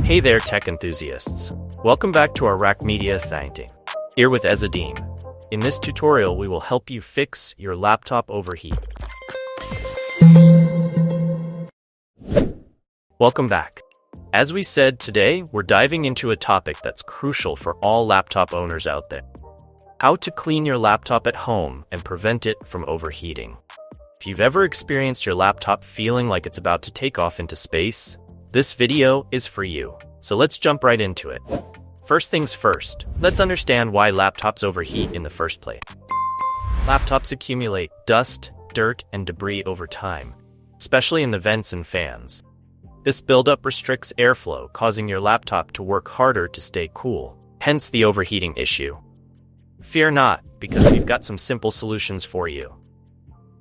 Hey there, tech enthusiasts. Welcome back to our Raqmedia Thanking. Here with Ezzadim. In this tutorial, we will help you fix your laptop overheat. Welcome back. As we said, today we're diving into a topic that's crucial for all laptop owners out there. How to clean your laptop at home and prevent it from overheating. If you've ever experienced your laptop feeling like it's about to take off into space, this video is for you. So let's jump right into it. First things first, let's understand why laptops overheat in the first place. Laptops accumulate dust, dirt, and debris over time, especially in the vents and fans. This buildup restricts airflow, causing your laptop to work harder to stay cool, hence the overheating issue. Fear not, because we've got some simple solutions for you.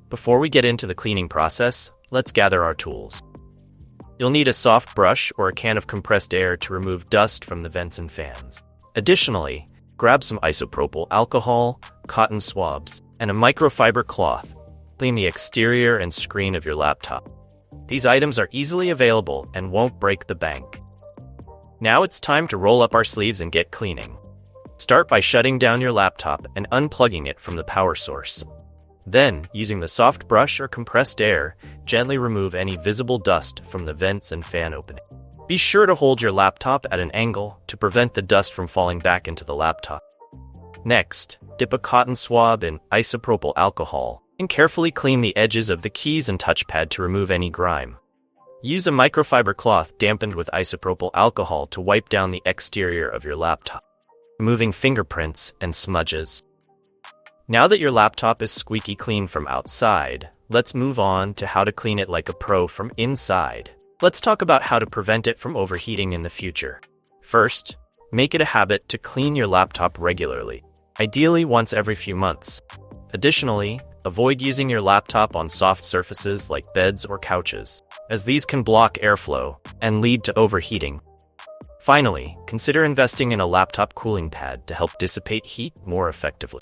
Before we get into the cleaning process, let's gather our tools. You'll need a soft brush or a can of compressed air to remove dust from the vents and fans. Additionally, grab some isopropyl alcohol, cotton swabs, and a microfiber cloth. Clean the exterior and screen of your laptop. These items are easily available and won't break the bank. Now it's time to roll up our sleeves and get cleaning. Start by shutting down your laptop and unplugging it from the power source. Then, using the soft brush or compressed air, gently remove any visible dust from the vents and fan opening. Be sure to hold your laptop at an angle to prevent the dust from falling back into the laptop. Next, dip a cotton swab in isopropyl alcohol and carefully clean the edges of the keys and touchpad to remove any grime. Use a microfiber cloth dampened with isopropyl alcohol to wipe down the exterior of your laptop, removing fingerprints and smudges. Now that your laptop is squeaky clean from outside, let's move on to how to clean it like a pro from inside. Let's talk about how to prevent it from overheating in the future. First, make it a habit to clean your laptop regularly, ideally once every few months. Additionally, avoid using your laptop on soft surfaces like beds or couches, as these can block airflow and lead to overheating. Finally, consider investing in a laptop cooling pad to help dissipate heat more effectively.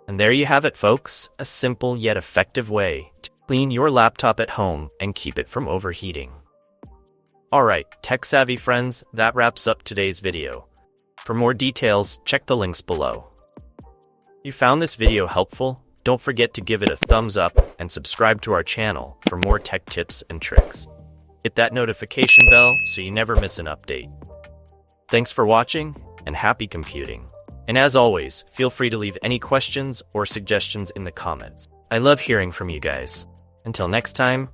And there you have it, folks, a simple yet effective way to clean your laptop at home and keep it from overheating. Alright, tech-savvy friends, that wraps up today's video. For more details, check the links below. If you found this video helpful, don't forget to give it a thumbs up and subscribe to our channel for more tech tips and tricks. Hit that notification bell so you never miss an update. Thanks for watching, and happy computing. And as always, feel free to leave any questions or suggestions in the comments. I love hearing from you guys. Until next time,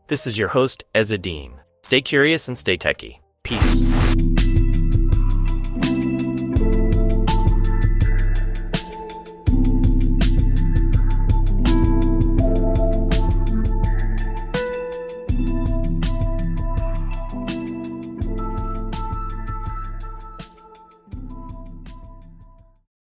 this is your host, Ezadeen. Stay curious and stay techie. Peace.